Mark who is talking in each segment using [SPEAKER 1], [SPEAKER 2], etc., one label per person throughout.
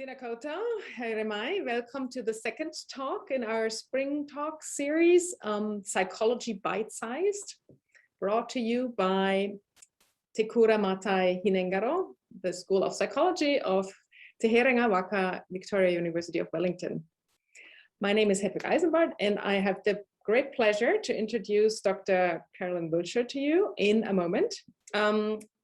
[SPEAKER 1] Tina Koto, Heremai. Welcome to the second talk in our spring talk series, Psychology Bite-Sized, brought to you by Te Kura Matai Hinengaro, the School of Psychology of Te Herenga Waka, Victoria University of Wellington. My name is Hedwig Eisenbarth, and I have the great pleasure to introduce Dr. Carolyn Wilshire to you in a moment.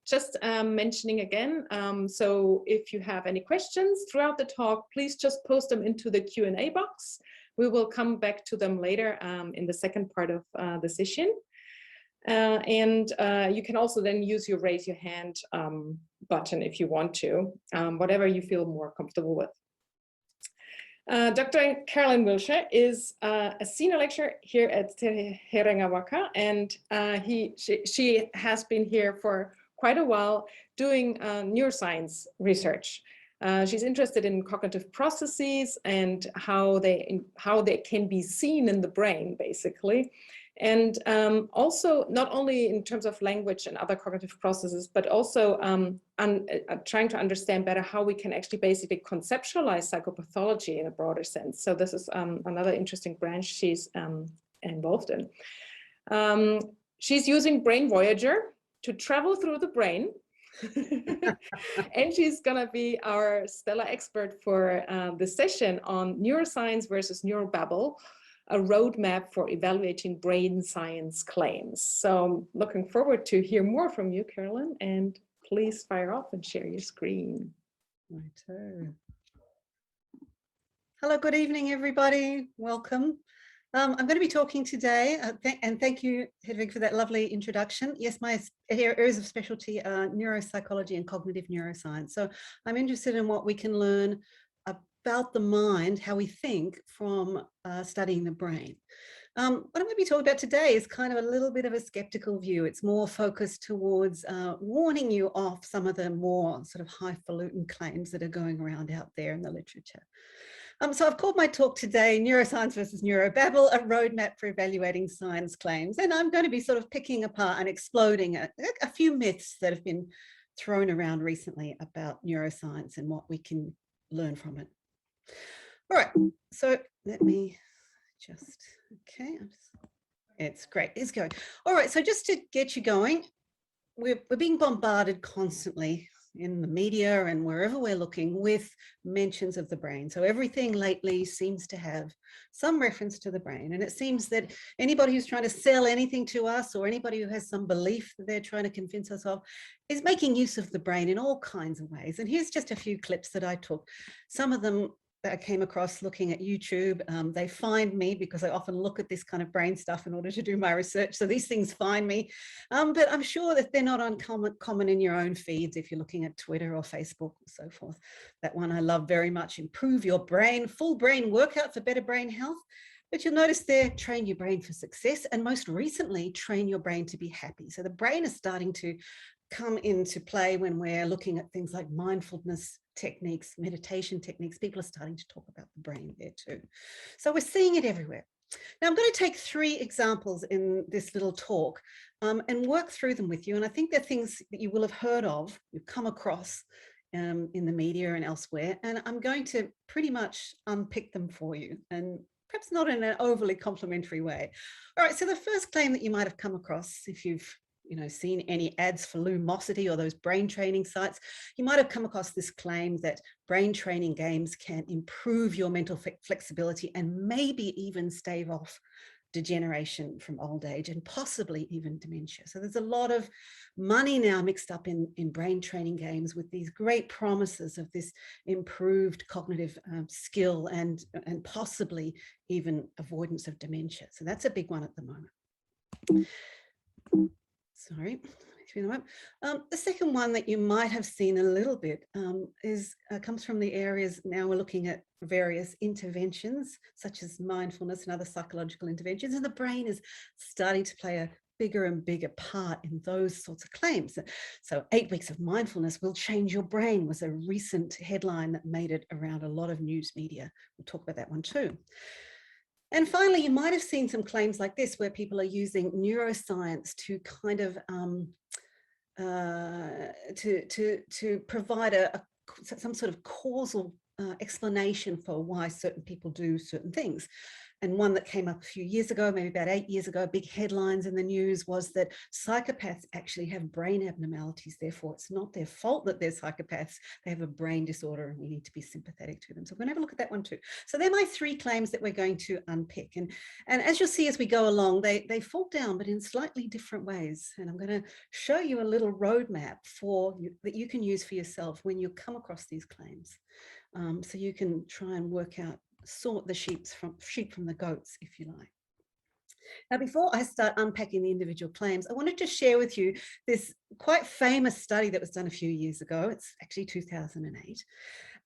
[SPEAKER 1] Just mentioning again, so if you have any questions throughout the talk, please just post them into the Q&A box. We will come back to them later in the second part of the session. You can also then use your raise your hand button if you want to, whatever you feel more comfortable with. Dr. Carolyn Wilshire is a senior lecturer here at Te Herenga Waka, and she has been here for quite a while doing neuroscience research. She's interested in cognitive processes and how they can be seen in the brain, basically. And also not only in terms of language and other cognitive processes, but also trying to understand better how we can actually basically conceptualize psychopathology in a broader sense. So this is another interesting branch she's involved in. She's using Brain Voyager to travel through the brain. And she's gonna be our stellar expert for the session on neuroscience versus neurobabble, a roadmap for evaluating brain science claims. So looking forward to hear more from you, Carolyn, and please fire off and share your screen.
[SPEAKER 2] Righto. Hello, good evening, everybody. Welcome. I'm going to be talking today, and thank you, Hedwig, for that lovely introduction. Yes, my areas of specialty are neuropsychology and cognitive neuroscience. So I'm interested in what we can learn about the mind, how we think from studying the brain. What I'm going to be talking about today is kind of a little bit of a skeptical view. It's more focused towards warning you off some of the more sort of highfalutin claims that are going around out there in the literature. So I've called my talk today Neuroscience versus Neurobabble, a roadmap for evaluating science claims. And I'm going to be sort of picking apart and exploding a few myths that have been thrown around recently about neuroscience and what we can learn from it. All right, so let me just, okay, it's great, it's going. All right, so just to get you going, we're being bombarded constantly in the media and wherever we're looking with mentions of the brain. So everything lately seems to have some reference to the brain. And it seems that anybody who's trying to sell anything to us, or anybody who has some belief that they're trying to convince us of, is making use of the brain in all kinds of ways. And here's just a few clips that I took. Some of them that I came across looking at YouTube. They find me because I often look at this kind of brain stuff in order to do my research. So these things find me, but I'm sure that they're not uncommon in your own feeds if you're looking at Twitter or Facebook and so forth. That one I love very much, improve your brain, full brain workout for better brain health. But you'll notice there, train your brain for success, and most recently, train your brain to be happy. So the brain is starting to come into play when we're looking at things like mindfulness techniques, meditation techniques. People are starting to talk about the brain there too. So we're seeing it everywhere. Now I'm going to take 3 examples in this little talk and work through them with you. And I think they're things that you will have heard of, you've come across in the media and elsewhere. And I'm going to pretty much unpick them for you, and perhaps not in an overly complimentary way. All right, so the first claim that you might have come across, if you've seen any ads for Lumosity or those brain training sites, you might have come across this claim that brain training games can improve your mental flexibility and maybe even stave off degeneration from old age and possibly even dementia. So there's a lot of money now mixed up in brain training games with these great promises of this improved cognitive skill and possibly even avoidance of dementia. So that's a big one at the moment. Sorry, the second one that you might have seen a little bit comes from the areas, now we're looking at various interventions such as mindfulness and other psychological interventions, and the brain is starting to play a bigger and bigger part in those sorts of claims. So 8 weeks of mindfulness will change your brain was a recent headline that made it around a lot of news media. We'll talk about that one too. And finally, you might have seen some claims like this where people are using neuroscience to kind of to provide some sort of causal explanation for why certain people do certain things. And one that came up a few years ago, maybe about 8 years ago, big headlines in the news, was that psychopaths actually have brain abnormalities. Therefore, it's not their fault that they're psychopaths. They have a brain disorder and we need to be sympathetic to them. So we're going to have a look at that one too. So they're my 3 claims that we're going to unpick. And as you'll see as we go along, they fall down, but in slightly different ways. And I'm going to show you a little roadmap that you can use for yourself when you come across these claims. So you can try and work out, sort the sheep from the goats, if you like. Now, before I start unpacking the individual claims, I wanted to share with you this quite famous study that was done a few years ago. It's actually 2008,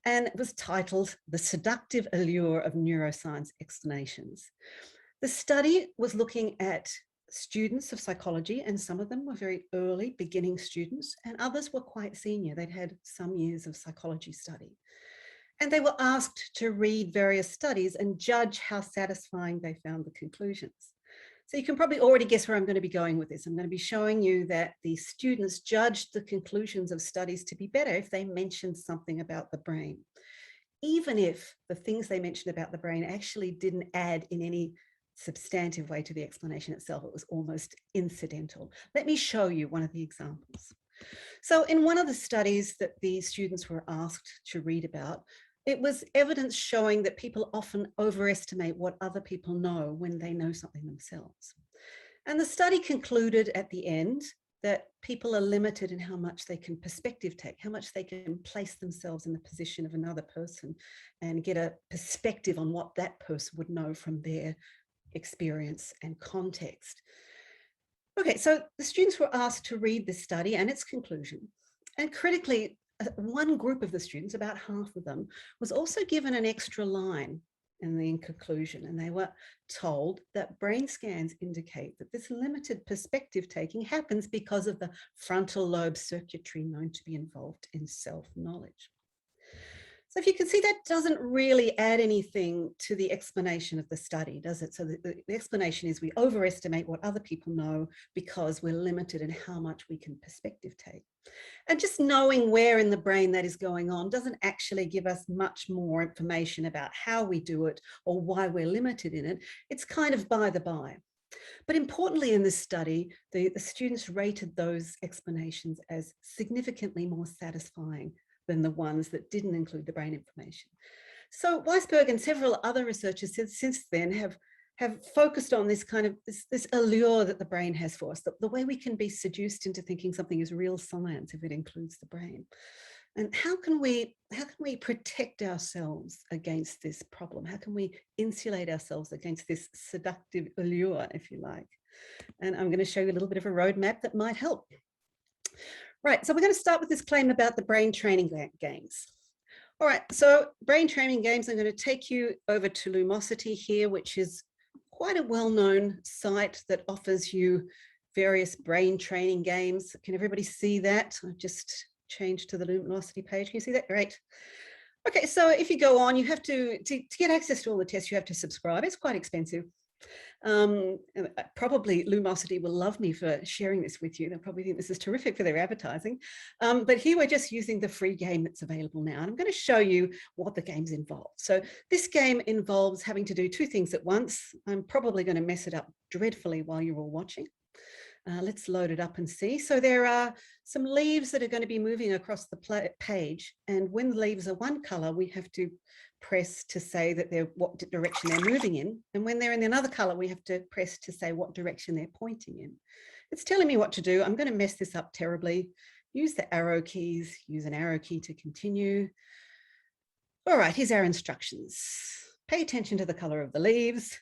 [SPEAKER 2] and it was titled "The Seductive Allure of Neuroscience Explanations." The study was looking at students of psychology, and some of them were very early beginning students, and others were quite senior. They'd had some years of psychology study. And they were asked to read various studies and judge how satisfying they found the conclusions. So you can probably already guess where I'm going to be going with this. I'm going to be showing you that the students judged the conclusions of studies to be better if they mentioned something about the brain, even if the things they mentioned about the brain actually didn't add in any substantive way to the explanation itself. It was almost incidental. Let me show you one of the examples. So in one of the studies that the students were asked to read about, it was evidence showing that people often overestimate what other people know when they know something themselves. And the study concluded at the end that people are limited in how much they can perspective take, how much they can place themselves in the position of another person and get a perspective on what that person would know from their experience and context. Okay, so the students were asked to read this study and its conclusion. And critically, one group of the students, about half of them, was also given an extra line in the conclusion. And they were told that brain scans indicate that this limited perspective taking happens because of the frontal lobe circuitry known to be involved in self-knowledge. So if you can see, that doesn't really add anything to the explanation of the study, does it? So the explanation is we overestimate what other people know because we're limited in how much we can perspective take. And just knowing where in the brain that is going on doesn't actually give us much more information about how we do it or why we're limited in it. It's kind of by the by. But importantly in this study, the students rated those explanations as significantly more satisfying than the ones that didn't include the brain information. So Weisberg and several other researchers since then have focused on this kind of this allure that the brain has for us, the way we can be seduced into thinking something is real science if it includes the brain. And how can we protect ourselves against this problem? How can we insulate ourselves against this seductive allure, if you like? And I'm going to show you a little bit of a roadmap that might help. Right, so we're going to start with this claim about the brain training games. All right, so brain training games, I'm going to take you over to Lumosity here, which is quite a well-known site that offers you various brain training games. Can everybody see that? I've just changed to the Lumosity page. Can you see that? Great. Okay, so if you go on, you have to get access to all the tests, you have to subscribe. It's quite expensive. Probably Lumosity will love me for sharing this with you. They'll probably think this is terrific for their advertising. But here we're just using the free game that's available now. And I'm going to show you what the games involve. So this game involves having to do 2 things at once. I'm probably going to mess it up dreadfully while you're all watching. Let's load it up and see. So there are some leaves that are going to be moving across the page. And when the leaves are one color, we have to press to say that they're what direction they're moving in. And when they're in another color, we have to press to say what direction they're pointing in. It's telling me what to do. I'm going to mess this up terribly. Use the arrow keys, use an arrow key to continue. All right, here's our instructions. Pay attention to the color of the leaves.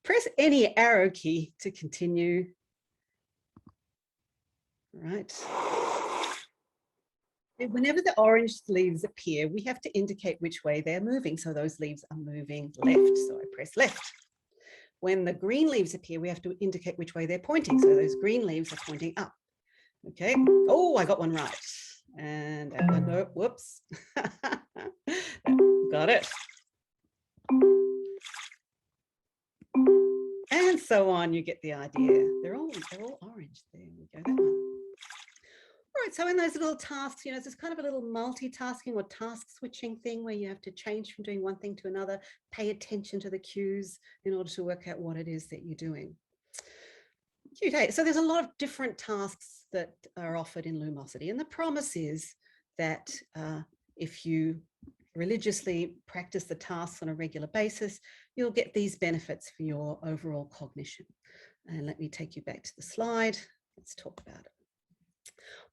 [SPEAKER 2] Press any arrow key to continue. All right. Whenever the orange leaves appear, we have to indicate which way they're moving. So those leaves are moving left, so I press left. When the green leaves appear, we have to indicate which way they're pointing. So those green leaves are pointing up. Okay. Oh, I got one right. And no, whoops. Got it. And so on, you get the idea. They're all orange. There we go, that one. All right, so in those little tasks, you know, it's kind of a little multitasking or task switching thing where you have to change from doing one thing to another, pay attention to the cues in order to work out what it is that you're doing. Okay, so there's a lot of different tasks that are offered in Lumosity, and the promise is that if you religiously practice the tasks on a regular basis, you'll get these benefits for your overall cognition. And let me take you back to the slide. Let's talk about it.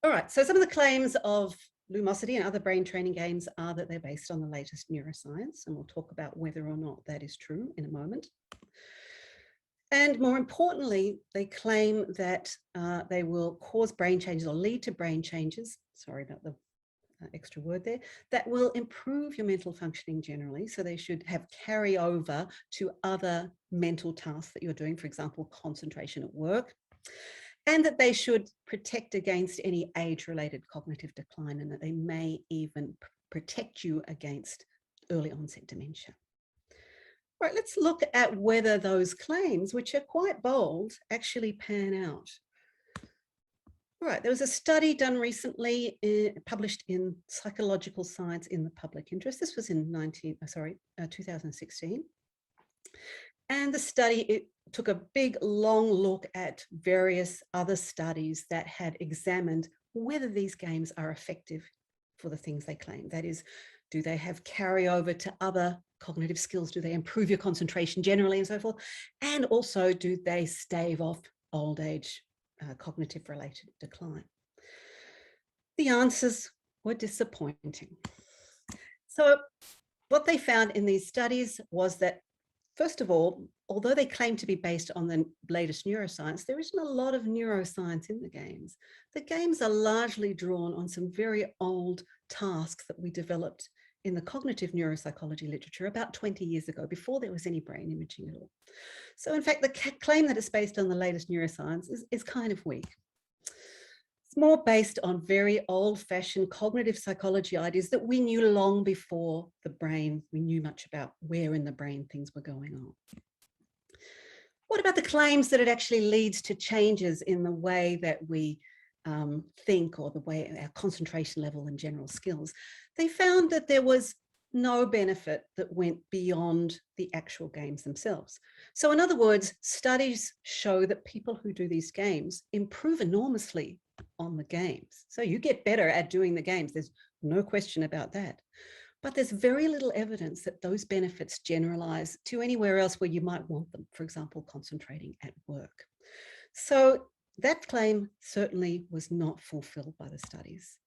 [SPEAKER 2] All right, so some of the claims of Lumosity and other brain training games are that they're based on the latest neuroscience, and we'll talk about whether or not that is true in a moment. And more importantly, they claim that they will cause brain changes or lead to brain changes, sorry about the extra word there, that will improve your mental functioning generally. So they should have carryover to other mental tasks that you're doing, for example, concentration at work, and that they should protect against any age-related cognitive decline, and that they may even protect you against early onset dementia. All right, let's look at whether those claims, which are quite bold, actually pan out. All right, there was a study done recently, published in Psychological Science in the Public Interest. This was in 2016. And the study, it took a big, long look at various other studies that had examined whether these games are effective for the things they claim. That is, do they have carryover to other cognitive skills? Do they improve your concentration generally and so forth? And also, do they stave off old age cognitive related decline? The answers were disappointing. So what they found in these studies was that, first of all, although they claim to be based on the latest neuroscience, there isn't a lot of neuroscience in the games. The games are largely drawn on some very old tasks that we developed in the cognitive neuropsychology literature about 20 years ago, before there was any brain imaging at all. So in fact, the claim that it's based on the latest neuroscience is kind of weak. It's more based on very old-fashioned cognitive psychology ideas that we knew long before the brain, we knew much about where in the brain things were going on. What about the claims that it actually leads to changes in the way that we think, or the way our concentration level and general skills? They found that there was no benefit that went beyond the actual games themselves. So in other words, studies show that people who do these games improve enormously on the games. So you get better at doing the games. There's no question about that. But there's very little evidence that those benefits generalize to anywhere else where you might want them, for example, concentrating at work. So that claim certainly was not fulfilled by the studies.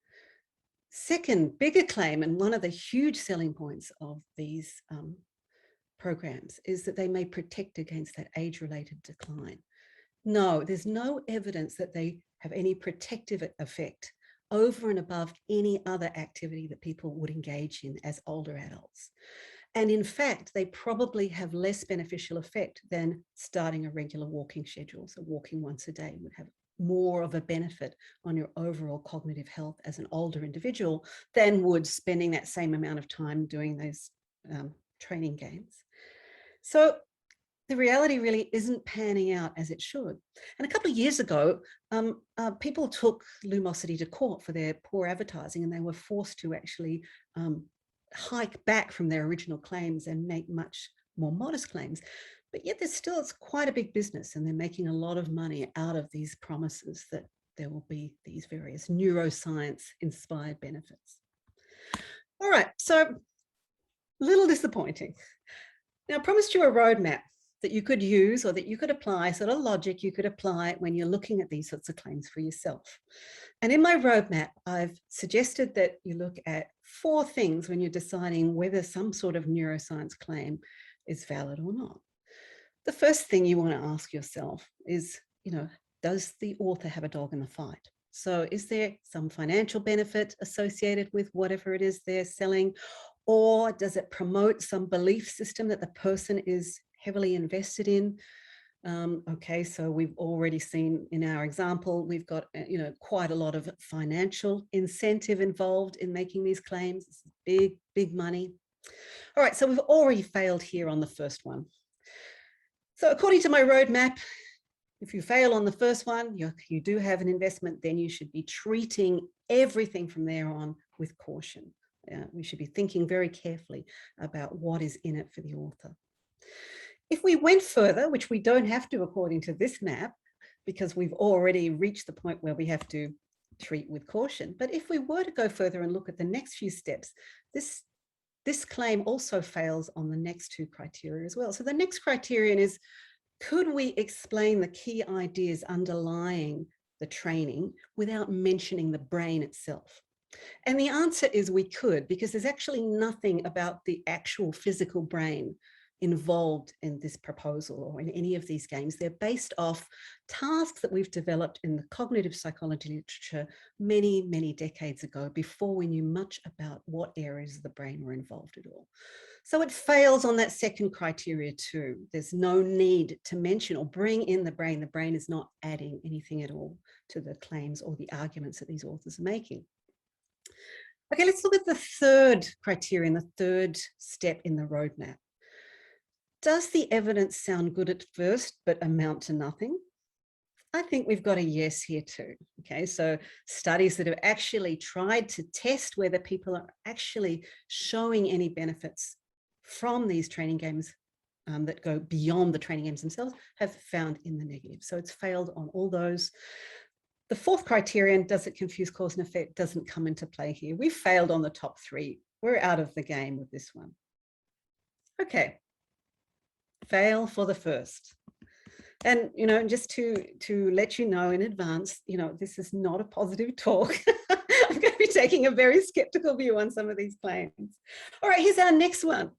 [SPEAKER 2] Second, bigger claim, and one of the huge selling points of these programs, is that they may protect against that age-related decline. No, there's no evidence that they have any protective effect over and above any other activity that people would engage in as older adults. And in fact, they probably have less beneficial effect than starting a regular walking schedule. So walking once a day would have more of a benefit on your overall cognitive health as an older individual than would spending that same amount of time doing those training games. So the reality really isn't panning out as it should. And a couple of years ago, people took Lumosity to court for their poor advertising, and they were forced to actually hike back from their original claims and make much more modest claims. But yet there's still, it's quite a big business, and they're making a lot of money out of these promises that there will be these various neuroscience inspired benefits. All right, so a little disappointing. Now, I promised you a roadmap that you could use, or that you could apply, sort of logic you could apply when you're looking at these sorts of claims for yourself. And in my roadmap, I've suggested that you look at 4 things when you're deciding whether some sort of neuroscience claim is valid or not. The first thing you want to ask yourself is, does the author have a dog in the fight? So is there some financial benefit associated with whatever it is they're selling? Or does it promote some belief system that the person is heavily invested in? Okay, so we've already seen in our example, we've got, quite a lot of financial incentive involved in making these claims. It's big, big money. All right, so we've already failed here on the first one. So according to my roadmap, If you fail on the first one, you do have an investment, then you should be treating everything from there on with caution. We should be thinking very carefully about what is in it for the author. If we went further, which we don't have to according to this map, because we've already reached the point where we have to treat with caution. But if we were to go further and look at the next few steps, this claim also fails on the next two criteria as well. So the next criterion is, could we explain the key ideas underlying the training without mentioning the brain itself? And the answer is we could, because there's actually nothing about the actual physical brain involved in this proposal or in any of these games. They're based off tasks that we've developed in the cognitive psychology literature many, many decades ago, before we knew much about what areas of the brain were involved at all. So it fails on that second criteria too. There's no need to mention or bring in the brain. The brain is not adding anything at all to the claims or the arguments that these authors are making. Okay, let's look at the third criterion, the third step in the roadmap. Does the evidence sound good at first, but amount to nothing? I think we've got a yes here too. Okay, so studies that have actually tried to test whether people are actually showing any benefits from these training games that go beyond the training games themselves have found in the negative. So it's failed on all those. The fourth criterion, does it confuse cause and effect, doesn't come into play here. We failed on the top three. We're out of the game with this one. Okay, fail for the first. And, you know, just to let you know in advance, you know, this is not a positive talk. I'm going to be taking a very skeptical view on some of these claims. All right, here's our next one.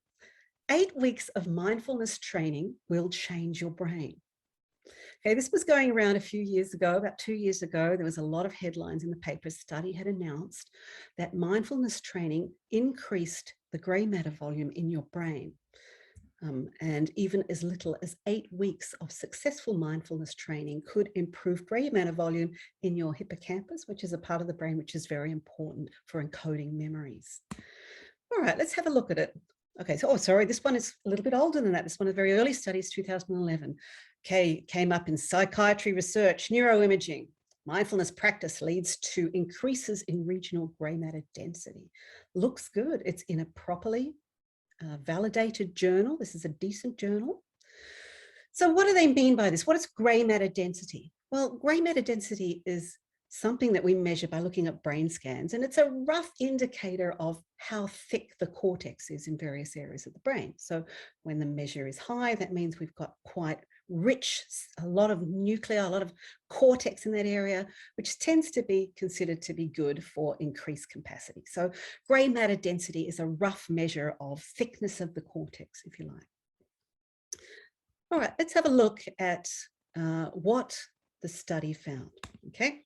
[SPEAKER 2] 8 weeks of mindfulness training will change your brain. Okay, this was going around a few years ago, about 2 years ago. There was a lot of headlines in the paper. A study had announced that mindfulness training increased the grey matter volume in your brain. And even as little as 8 weeks of successful mindfulness training could improve grey matter volume in your hippocampus, which is a part of the brain which is very important for encoding memories. All right, let's have a look at it. Okay, so, oh, sorry, this one is a little bit older than that. This one is very early studies, 2011. Okay, came up in psychiatry research, neuroimaging. Mindfulness practice leads to increases in regional grey matter density. Looks good. It's in a properly validated journal. This is a decent journal. So what do they mean by this? What is grey matter density? Well, grey matter density is something that we measure by looking at brain scans, and it's a rough indicator of how thick the cortex is in various areas of the brain. So when the measure is high, that means we've got quite rich, a lot of nuclei, a lot of cortex in that area, which tends to be considered to be good for increased capacity. So grey matter density is a rough measure of thickness of the cortex, if you like. All right, let's have a look at what the study found, okay?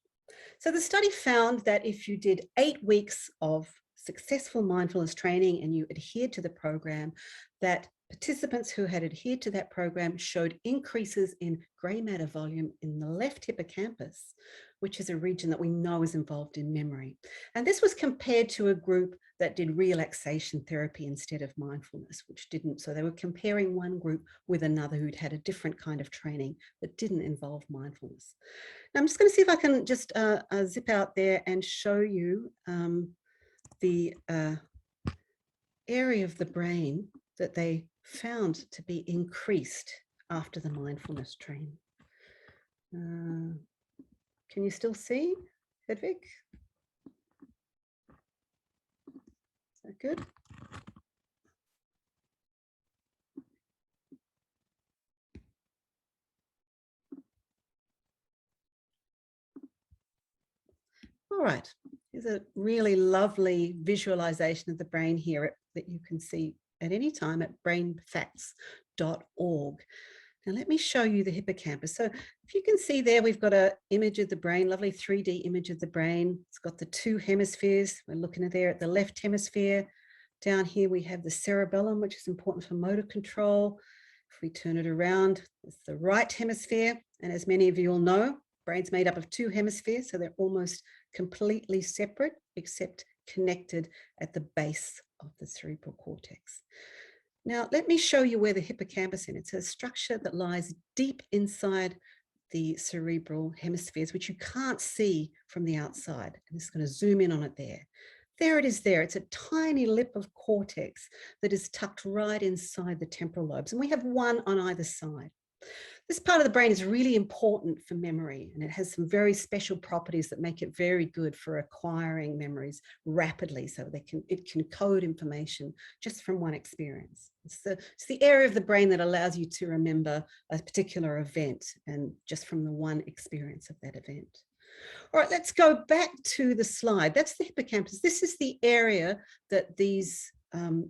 [SPEAKER 2] So the study found that if you did 8 weeks of successful mindfulness training and you adhered to the program, that participants who had adhered to that program showed increases in grey matter volume in the left hippocampus, which is a region that we know is involved in memory. And this was compared to a group that did relaxation therapy instead of mindfulness, which didn't. So they were comparing one group with another who'd had a different kind of training that didn't involve mindfulness. Now I'm just going to see if I can just zip out there and show you the area of the brain that they found to be increased after the mindfulness training. Can you still see, Hedwig? Is that good? All right, here's a really lovely visualization of the brain here that you can see at any time at brainfacts.org. Now let me show you the hippocampus. So if you can see there, we've got an image of the brain, lovely 3D image of the brain. It's got the two hemispheres. We're looking at there at the left hemisphere. Down here we have the cerebellum, which is important for motor control. If we turn it around, it's the right hemisphere. And as many of you all know, brain's made up of two hemispheres, so they're almost completely separate, except connected at the base of the cerebral cortex. Now, let me show you where the hippocampus is. It's a structure that lies deep inside the cerebral hemispheres, which you can't see from the outside. I'm just going to zoom in on it there. There it is there. It's a tiny lip of cortex that is tucked right inside the temporal lobes. And we have one on either side. This part of the brain is really important for memory, and it has some very special properties that make it very good for acquiring memories rapidly, so it can code information just from one experience. It's the area of the brain that allows you to remember a particular event and just from the one experience of that event. All right, let's go back to the slide. That's the hippocampus. This is the area that these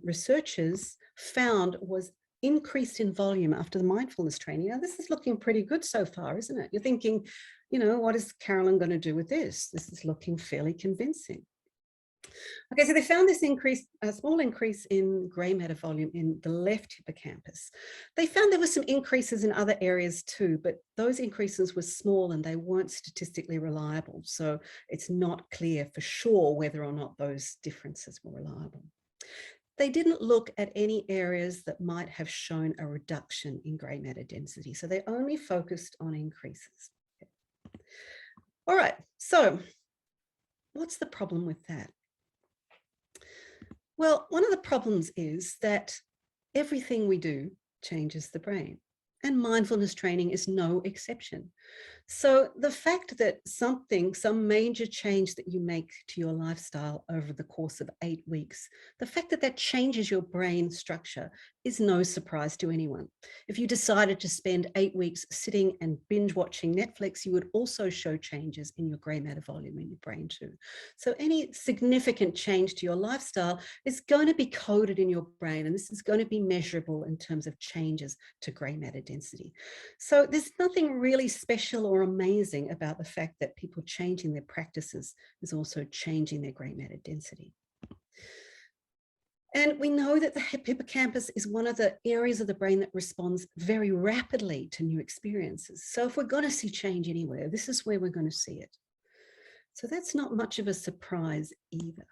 [SPEAKER 2] researchers found was increased in volume after the mindfulness training. Now, this is looking pretty good so far, isn't it? You're thinking, you know, what is Carolyn going to do with this? This is looking fairly convincing. Okay, so they found this increase, a small increase in grey matter volume in the left hippocampus. They found there were some increases in other areas too, but those increases were small and they weren't statistically reliable. So it's not clear for sure whether or not those differences were reliable. They didn't look at any areas that might have shown a reduction in grey matter density. So they only focused on increases. All right, so what's the problem with that? Well, one of the problems is that everything we do changes the brain, and mindfulness training is no exception. So the fact that some major change that you make to your lifestyle over the course of 8 weeks, the fact that that changes your brain structure is no surprise to anyone. If you decided to spend 8 weeks sitting and binge watching Netflix, you would also show changes in your grey matter volume in your brain too. So any significant change to your lifestyle is going to be coded in your brain, and this is going to be measurable in terms of changes to grey matter density. So there's nothing really special or amazing about the fact that people changing their practices is also changing their grey matter density. And we know that the hippocampus is one of the areas of the brain that responds very rapidly to new experiences. So if we're going to see change anywhere, this is where we're going to see it. So that's not much of a surprise either.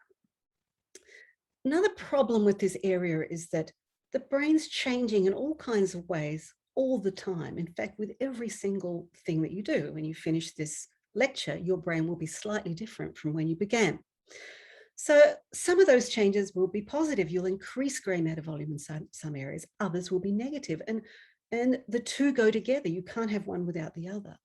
[SPEAKER 2] Another problem with this area is that the brain's changing in all kinds of ways all the time. In fact, with every single thing that you do, when you finish this lecture, your brain will be slightly different from when you began. So some of those changes will be positive. You'll increase grey matter volume in some areas, others will be negative. And the two go together. You can't have one without the other.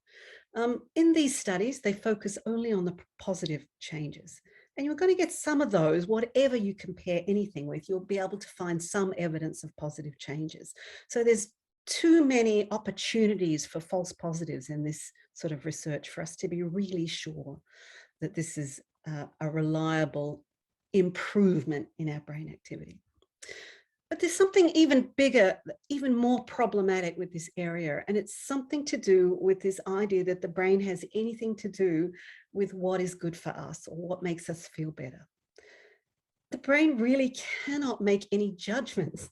[SPEAKER 2] In these studies, they focus only on the positive changes. And you're going to get some of those, whatever you compare anything with, you'll be able to find some evidence of positive changes. So there's too many opportunities for false positives in this sort of research for us to be really sure that this is a reliable improvement in our brain activity. But there's something even bigger, even more problematic with this area, and it's something to do with this idea that the brain has anything to do with what is good for us or what makes us feel better. The brain really cannot make any judgments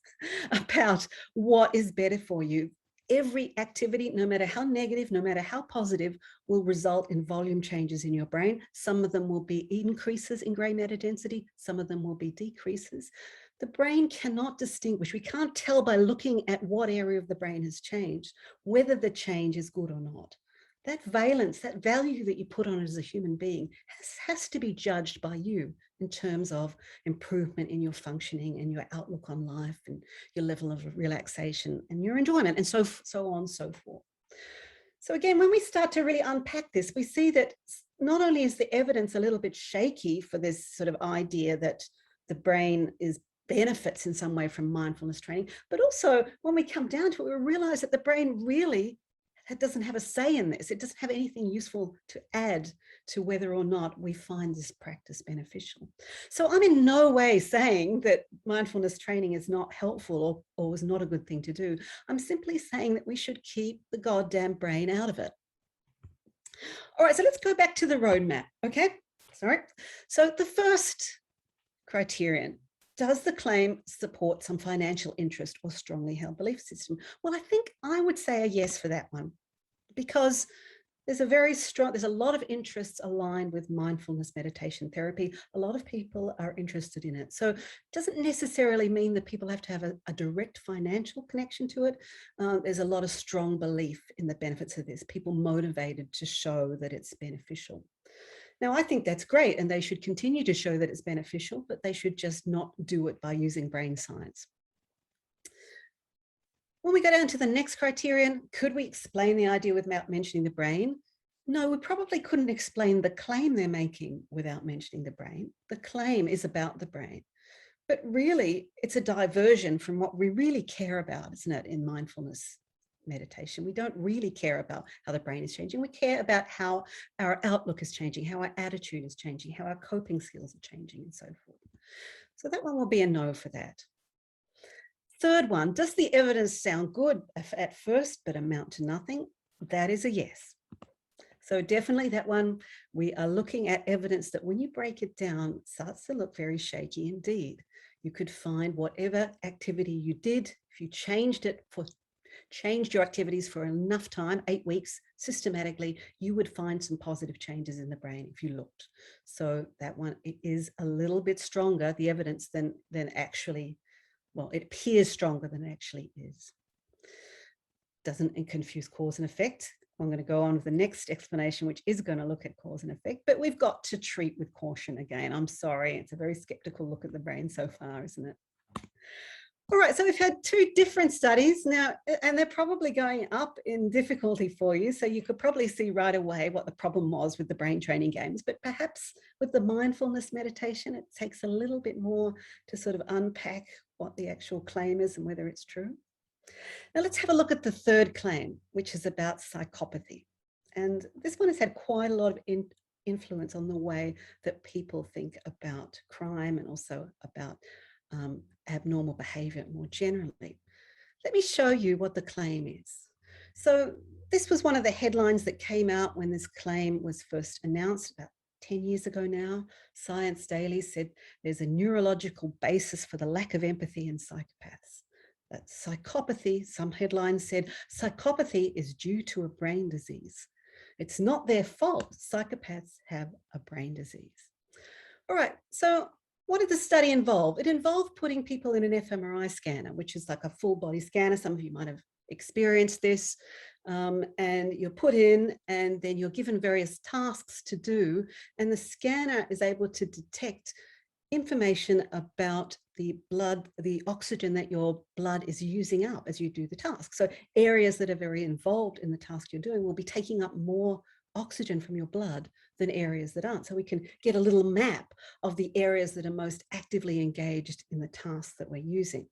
[SPEAKER 2] about what is better for you. Every activity, no matter how negative, no matter how positive, will result in volume changes in your brain. Some of them will be increases in grey matter density. Some of them will be decreases. The brain cannot distinguish. We can't tell by looking at what area of the brain has changed, whether the change is good or not. That valence, that value that you put on it as a human being has to be judged by you in terms of improvement in your functioning and your outlook on life and your level of relaxation and your enjoyment and so on and so forth. So again, when we start to really unpack this, we see that not only is the evidence a little bit shaky for this sort of idea that the brain benefits in some way from mindfulness training, but also when we come down to it, we realize that the brain really doesn't have a say in this. It doesn't have anything useful to add to whether or not we find this practice beneficial. So I'm in no way saying that mindfulness training is not helpful or is not a good thing to do. I'm simply saying that we should keep the goddamn brain out of it. All right, so let's go back to the roadmap, okay? Sorry. So the first criterion, does the claim support some financial interest or strongly held belief system? Well, I think I would say a yes for that one, because there's a lot of interests aligned with mindfulness meditation therapy. A lot of people are interested in it. So it doesn't necessarily mean that people have to have a direct financial connection to it. There's a lot of strong belief in the benefits of this, people motivated to show that it's beneficial. Now, I think that's great, and they should continue to show that it's beneficial, but they should just not do it by using brain science. When we go down to the next criterion, could we explain the idea without mentioning the brain? No, we probably couldn't explain the claim they're making without mentioning the brain. The claim is about the brain, but really it's a diversion from what we really care about, isn't it, in mindfulness meditation? We don't really care about how the brain is changing. We care about how our outlook is changing, how our attitude is changing, how our coping skills are changing, and so forth. So that one will be a no for that. Third one, does the evidence sound good at first but amount to nothing? That is a yes. So definitely that one, we are looking at evidence that when you break it down, starts to look very shaky indeed. You could find whatever activity you did, if you changed your activities for enough time, 8 weeks, systematically, you would find some positive changes in the brain if you looked. So that one, it is a little bit stronger, the evidence, than actually, well, it appears stronger than it actually is. Doesn't confuse cause and effect. I'm going to go on with the next explanation, which is going to look at cause and effect, but we've got to treat with caution again. I'm sorry, it's a very skeptical look at the brain so far, isn't it? All right, so we've had 2 different studies now, and they're probably going up in difficulty for you. So you could probably see right away what the problem was with the brain training games, but perhaps with the mindfulness meditation, it takes a little bit more to sort of unpack what the actual claim is and whether it's true. Now let's have a look at the third claim, which is about psychopathy. And this one has had quite a lot of influence on the way that people think about crime and also about abnormal behavior more generally. Let me show you what the claim is. So this was one of the headlines that came out when this claim was first announced about 10 years ago now. Science Daily said there's a neurological basis for the lack of empathy in psychopaths. That psychopathy, some headlines said, psychopathy is due to a brain disease. It's not their fault. Psychopaths have a brain disease. All right, so what did the study involve? It involved putting people in an fMRI scanner, which is like a full body scanner. Some of you might have experienced this. And you're put in, and then you're given various tasks to do. And the scanner is able to detect information about the blood, the oxygen that your blood is using up as you do the task. So areas that are very involved in the task you're doing will be taking up more oxygen from your blood than areas that aren't. So we can get a little map of the areas that are most actively engaged in the task that we're using.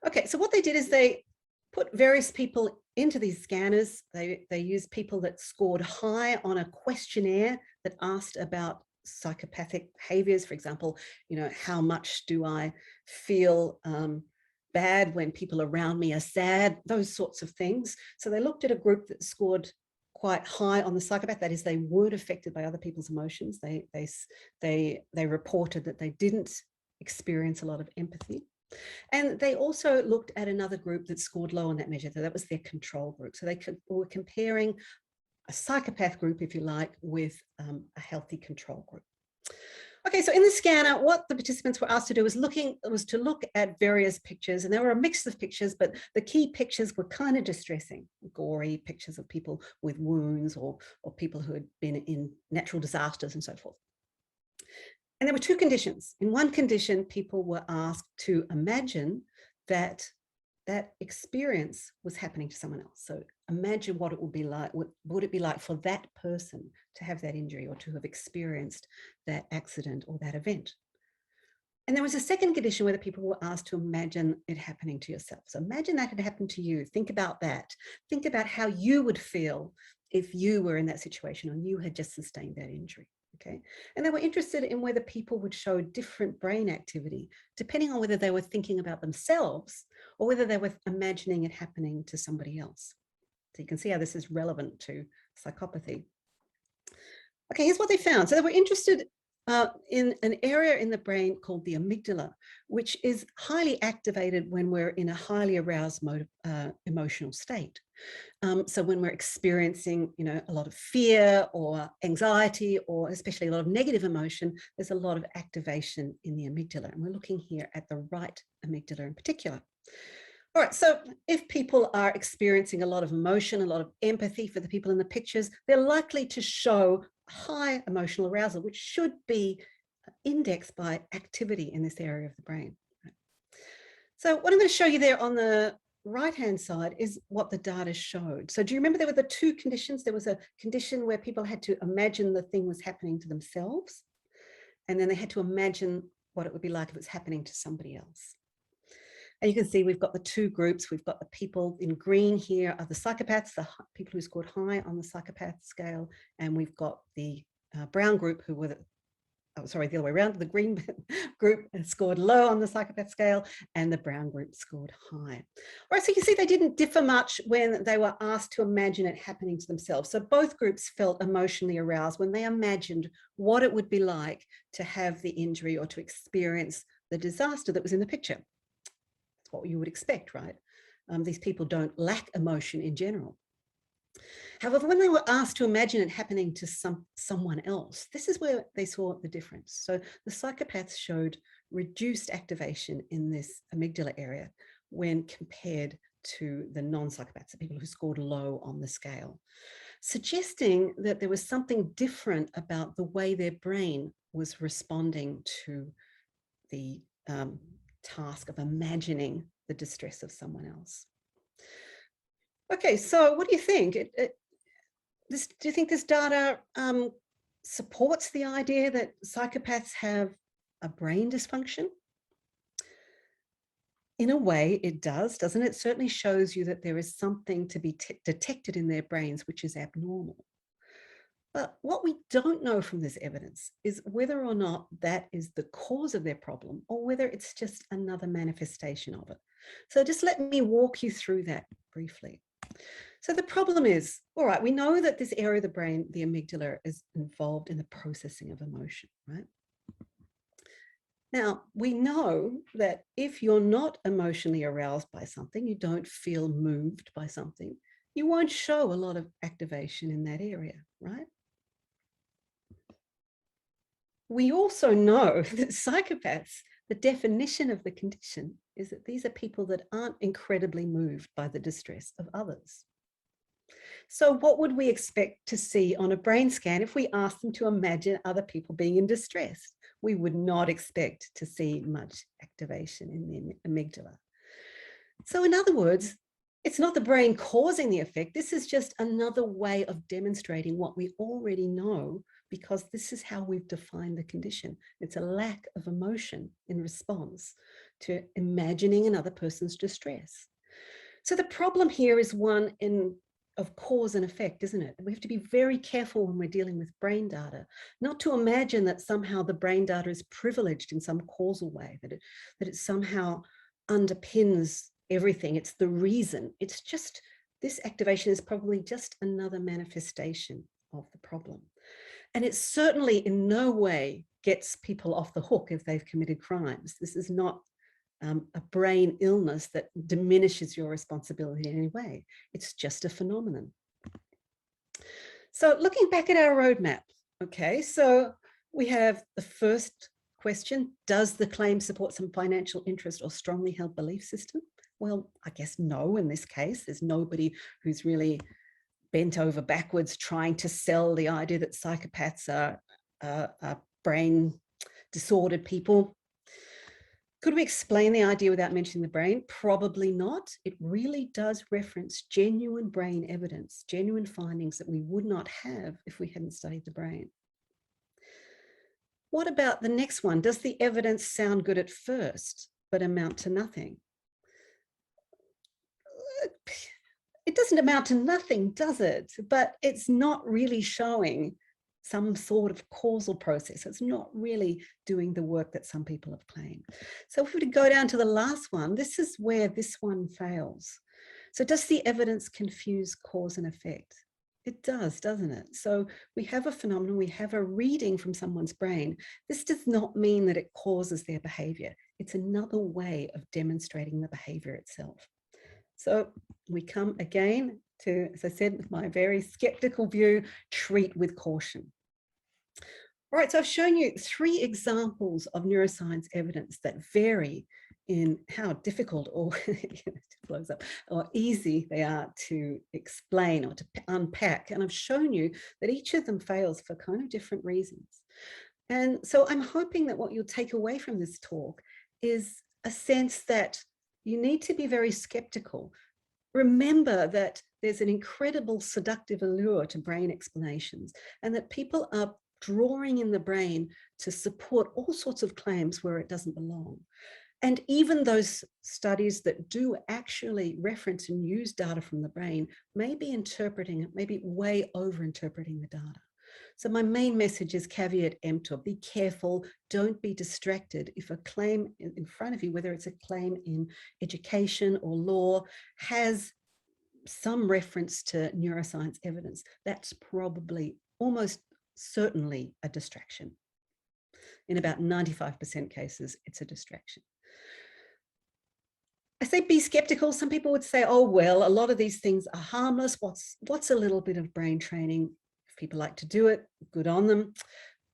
[SPEAKER 2] Okay, so what they did is they put various people into these scanners. They used people that scored high on a questionnaire that asked about psychopathic behaviors. For example, you know, how much do I feel bad when people around me are sad? Those sorts of things. So they looked at a group that scored quite high on the psychopath. That is, they weren't affected by other people's emotions. They reported that they didn't experience a lot of empathy. And they also looked at another group that scored low on that measure. So that was their control group. So they were comparing a psychopath group, if you like, with a healthy control group. Okay, so in the scanner, what the participants were asked to do was to look at various pictures, and there were a mix of pictures, but the key pictures were kind of distressing, gory pictures of people with wounds or people who had been in natural disasters and so forth. And there were 2 conditions. In one condition, people were asked to imagine that that experience was happening to someone else. So imagine what it would be like. What would it be like for that person to have that injury or to have experienced that accident or that event? And there was a second condition where the people were asked to imagine it happening to yourself. So imagine that had happened to you. Think about that. Think about how you would feel if you were in that situation or you had just sustained that injury. Okay. And they were interested in whether people would show different brain activity, depending on whether they were thinking about themselves or whether they were imagining it happening to somebody else. So you can see how this is relevant to psychopathy. Okay, here's what they found. So they were interested in an area in the brain called the amygdala, which is highly activated when we're in a highly aroused emotional state. So when we're experiencing, a lot of fear or anxiety, or especially a lot of negative emotion, there's a lot of activation in the amygdala. And we're looking here at the right amygdala in particular. All right, so if people are experiencing a lot of emotion, a lot of empathy for the people in the pictures, they're likely to show high emotional arousal, which should be indexed by activity in this area of the brain. So what I'm going to show you there on the right-hand side is what the data showed. So do you remember there were the two conditions? There was a condition where people had to imagine the thing was happening to themselves, and then they had to imagine what it would be like if it was happening to somebody else. And you can see we've got the two groups. We've got the people in green here are the psychopaths, the people who scored high on the psychopath scale. And we've got the brown group who were, the other way around. The green group scored low on the psychopath scale and the brown group scored high. All right, so you can see they didn't differ much when they were asked to imagine it happening to themselves. So both groups felt emotionally aroused when they imagined what it would be like to have the injury or to experience the disaster that was in the picture. What you would expect, right? These people don't lack emotion in general. However, when they were asked to imagine it happening to someone else, this is where they saw the difference. So the psychopaths showed reduced activation in this amygdala area when compared to the non-psychopaths, the people who scored low on the scale, suggesting that there was something different about the way their brain was responding to the task of imagining the distress of someone else. Okay, so what do you think? Do you think this data supports the idea that psychopaths have a brain dysfunction? In a way, it does, doesn't it? It certainly shows you that there is something to be detected in their brains which is abnormal. But what we don't know from this evidence is whether or not that is the cause of their problem or whether it's just another manifestation of it. So just let me walk you through that briefly. So the problem is, all right, we know that this area of the brain, the amygdala, is involved in the processing of emotion, right? Now, we know that if you're not emotionally aroused by something, you don't feel moved by something, you won't show a lot of activation in that area, right? We also know that psychopaths, the definition of the condition is that these are people that aren't incredibly moved by the distress of others. So what would we expect to see on a brain scan if we asked them to imagine other people being in distress? We would not expect to see much activation in the amygdala. So in other words, it's not the brain causing the effect. This is just another way of demonstrating what we already know, because this is how we've defined the condition. It's a lack of emotion in response to imagining another person's distress. So the problem here is one of cause and effect, isn't it? We have to be very careful when we're dealing with brain data, not to imagine that somehow the brain data is privileged in some causal way, that it somehow underpins everything. It's the reason. It's just, this activation is probably just another manifestation of the problem. And it certainly in no way gets people off the hook if they've committed crimes. This is not a brain illness that diminishes your responsibility in any way. It's just a phenomenon. So looking back at our roadmap, okay, so we have the first question: does the claim support some financial interest or strongly held belief system? Well, I guess no, in this case. There's nobody who's really bent over backwards trying to sell the idea that psychopaths are brain disordered people. Could we explain the idea without mentioning the brain? Probably not. It really does reference genuine brain evidence, genuine findings that we would not have if we hadn't studied the brain. What about the next one? Does the evidence sound good at first, but amount to nothing? It doesn't amount to nothing, does it? But it's not really showing some sort of causal process. It's not really doing the work that some people have claimed. So if we were to go down to the last one, this is where this one fails. So does the evidence confuse cause and effect? It does, doesn't it? So we have a phenomenon, we have a reading from someone's brain. This does not mean that it causes their behavior. It's another way of demonstrating the behavior itself. So we come again to, as I said, with my very skeptical view, treat with caution. All right, so I've shown you 3 examples of neuroscience evidence that vary in how difficult or blows up or easy they are to explain or to unpack. And I've shown you that each of them fails for kind of different reasons. And so I'm hoping that what you'll take away from this talk is a sense that you need to be very skeptical. Remember that there's an incredible seductive allure to brain explanations, and that people are drawing in the brain to support all sorts of claims where it doesn't belong. And even those studies that do actually reference and use data from the brain may be interpreting it, maybe way over interpreting the data. So my main message is caveat emptor, be careful, don't be distracted. If a claim in front of you, whether it's a claim in education or law, has some reference to neuroscience evidence, that's probably almost certainly a distraction. In about 95% cases, it's a distraction. I say be skeptical. Some people would say, oh, well, a lot of these things are harmless. What's a little bit of brain training? If people like to do it, good on them.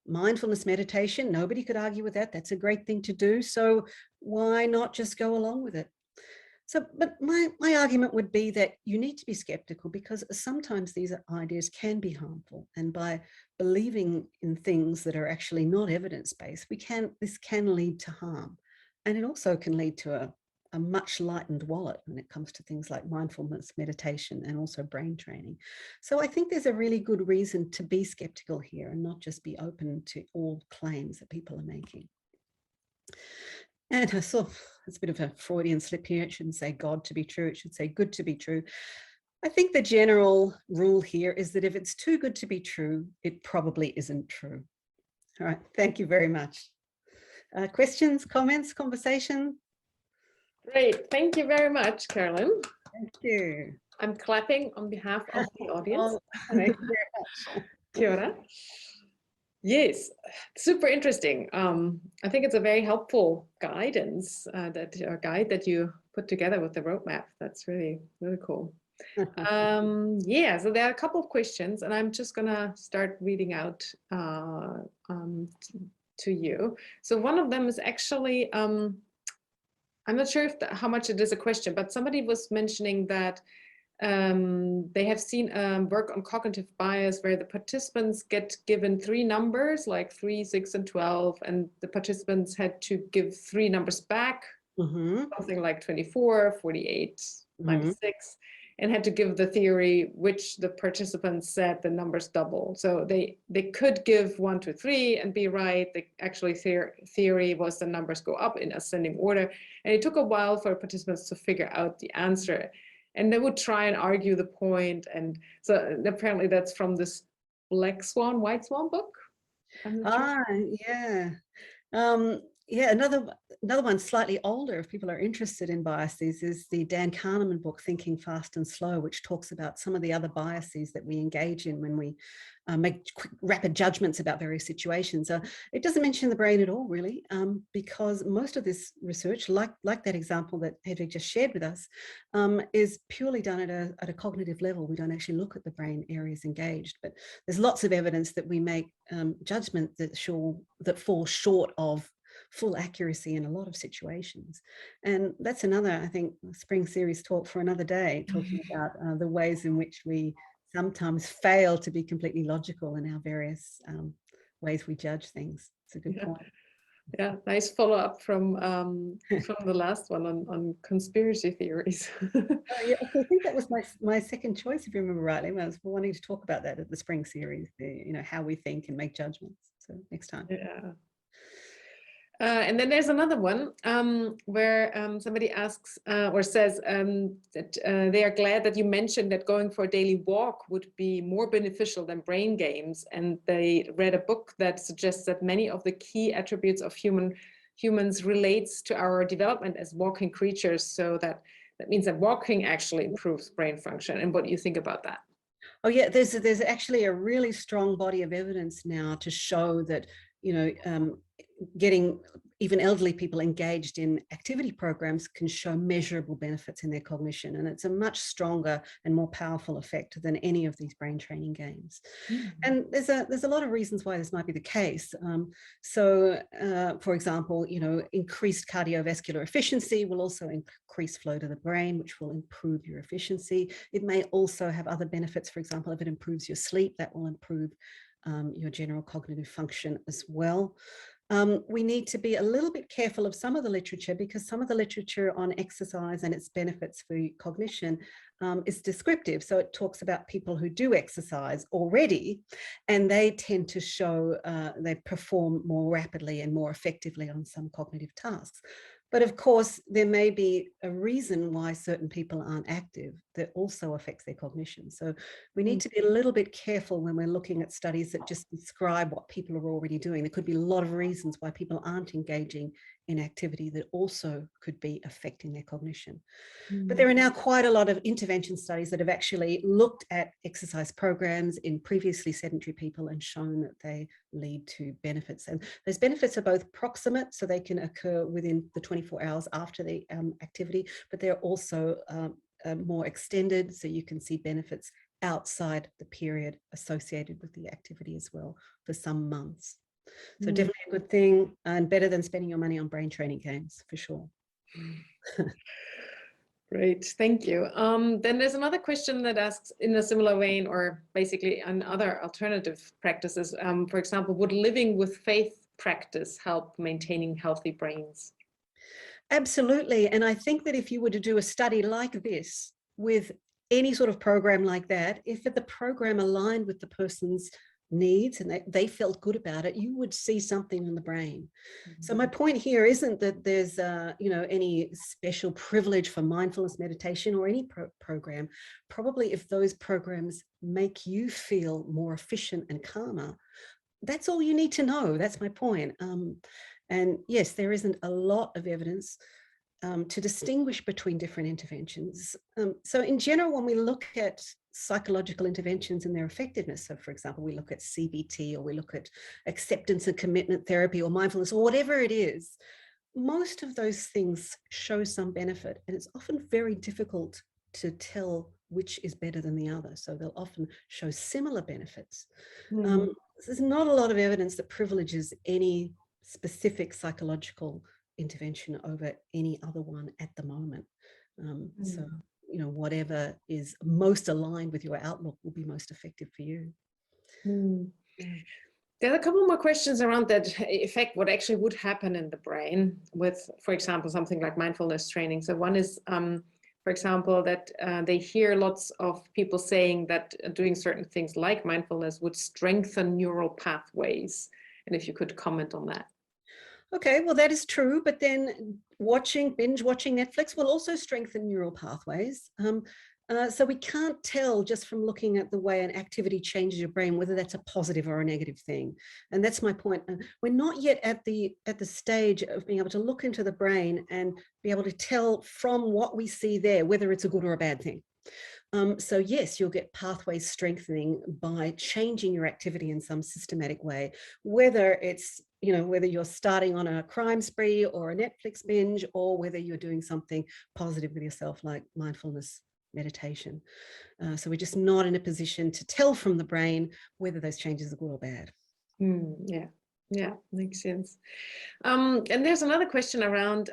[SPEAKER 2] Mindfulness meditation, nobody could argue with that. That's a great thing to do. So why not just go along with it? So, but my argument would be that you need to be skeptical, because sometimes these ideas can be harmful. And by believing in things that are actually not evidence-based, this can lead to harm. And it also can lead to a much lightened wallet when it comes to things like mindfulness meditation and also brain training. So I think there's a really good reason to be skeptical here and not just be open to all claims that people are making. And I saw it's a bit of a Freudian slip here. It shouldn't say God to be true. It should say good to be true. I think the general rule here is that if it's too good to be true, it probably isn't true. All right. Thank you very much. Questions, comments, conversation?
[SPEAKER 1] Great. Thank you very much, Carolyn.
[SPEAKER 2] Thank you.
[SPEAKER 1] I'm clapping on behalf of the audience.
[SPEAKER 2] Oh, thank you very much.
[SPEAKER 1] Kia ora. Yes, super interesting. I think it's a very helpful guidance guide that you put together with the roadmap. That's really, really cool. Yeah, so there are a couple of questions, and I'm just gonna start reading out to you. So one of them is actually, I'm not sure if how much it is a question, but somebody was mentioning that they have seen work on cognitive bias where the participants get given 3 numbers, like 3, 6, and 12, and the participants had to give 3 numbers back, something like 24, 48, 96, and had to give the theory which the participants said the numbers double. So they could give 1, 2, 3 and be right. The actually theory was the numbers go up in ascending order, and it took a while for participants to figure out the answer. And they would try and argue the point. And so apparently that's from this Black Swan, White Swan book.
[SPEAKER 2] Yeah. Yeah, another one slightly older, if people are interested in biases, is the Dan Kahneman book, Thinking Fast and Slow, which talks about some of the other biases that we engage in when we make quick, rapid judgments about various situations. It doesn't mention the brain at all, really, because most of this research, like that example that Hedwig just shared with us, is purely done at a cognitive level. We don't actually look at the brain areas engaged, but there's lots of evidence that we make judgment that fall short of full accuracy in a lot of situations. And that's another, I think, spring series talk for another day, talking about the ways in which we sometimes fail to be completely logical in our various ways we judge things. It's a good point.
[SPEAKER 1] Yeah, nice follow-up from the last one on conspiracy theories.
[SPEAKER 2] Yeah, I think that was my second choice, if you remember rightly. I was wanting to talk about that at the spring series, how we think and make judgments. So next time.
[SPEAKER 1] Yeah. And then there's another one where somebody asks or says that they are glad that you mentioned that going for a daily walk would be more beneficial than brain games. And they read a book that suggests that many of the key attributes of humans relates to our development as walking creatures. So that means that walking actually improves brain function. And what do you think about that?
[SPEAKER 2] Oh yeah, there's actually a really strong body of evidence now to show that, you know, getting even elderly people engaged in activity programs can show measurable benefits in their cognition. And it's a much stronger and more powerful effect than any of these brain training games. And there's a lot of reasons why this might be the case. For example, you know, increased cardiovascular efficiency will also increase flow to the brain, which will improve your efficiency. It may also have other benefits. For example, if it improves your sleep, that will improve your general cognitive function as well. We need to be a little bit careful of some of the literature, because some of the literature on exercise and its benefits for cognition is descriptive. So it talks about people who do exercise already, and they tend to show they perform more rapidly and more effectively on some cognitive tasks. But of course, there may be a reason why certain people aren't active that also affects their cognition. So we need to be a little bit careful when we're looking at studies that just describe what people are already doing. There could be a lot of reasons why people aren't engaging in activity that also could be affecting their cognition. But there are now quite a lot of intervention studies that have actually looked at exercise programs in previously sedentary people and shown that they lead to benefits. And those benefits are both proximate, so they can occur within the 24 hours after the activity, but they're also more extended, so you can see benefits outside the period associated with the activity as well for some months. So definitely a good thing, and better than spending your money on brain training games, for sure.
[SPEAKER 1] Great, thank you. Then there's another question that asks in a similar vein, or basically on other alternative practices. For example, would living with faith practice help maintaining healthy brains?
[SPEAKER 2] Absolutely. And I think that if you were to do a study like this with any sort of program like that, if the program aligned with the person's needs and they felt good about it, you would see something in the brain. So my point here isn't that there's you know, any special privilege for mindfulness meditation or any program. Probably if those programs make you feel more efficient and calmer, that's all you need to know. That's my point. And yes, there isn't a lot of evidence to distinguish between different interventions. So in general, when we look at psychological interventions and their effectiveness, so for example, we look at CBT, or we look at acceptance and commitment therapy, or mindfulness, or whatever it is, most of those things show some benefit, and it's often very difficult to tell which is better than the other. So they'll often show similar benefits. There's not a lot of evidence that privileges any specific psychological intervention over any other one at the moment. So, you know, whatever is most aligned with your outlook will be most effective for you.
[SPEAKER 1] There are a couple more questions around that effect, what actually would happen in the brain with, for example, something like mindfulness training. So one is, for example, that they hear lots of people saying that doing certain things like mindfulness would strengthen neural pathways. And if you could comment on that.
[SPEAKER 2] Okay, well, that is true, but then binge watching Netflix will also strengthen neural pathways. So we can't tell just from looking at the way an activity changes your brain whether that's a positive or a negative thing. And that's my point. We're not yet at the stage of being able to look into the brain and be able to tell from what we see there whether it's a good or a bad thing. So yes, you'll get pathways strengthening by changing your activity in some systematic way, whether it's, you know, whether you're starting on a crime spree or a Netflix binge, or whether you're doing something positive with yourself like mindfulness meditation. So we're just not in a position to tell from the brain whether those changes are good or bad.
[SPEAKER 1] Yeah, makes sense. And there's another question around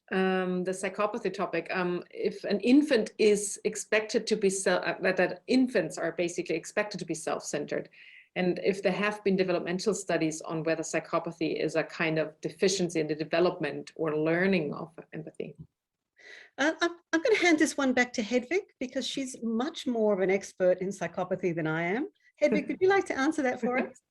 [SPEAKER 1] the psychopathy topic. If an infant is expected to be that infants are basically expected to be self-centered, and if there have been developmental studies on whether psychopathy is a kind of deficiency in the development or learning of empathy.
[SPEAKER 2] I'm going to hand this one back to Hedwig, because she's much more of an expert in psychopathy than I am. Hedwig, would you like to answer that for us?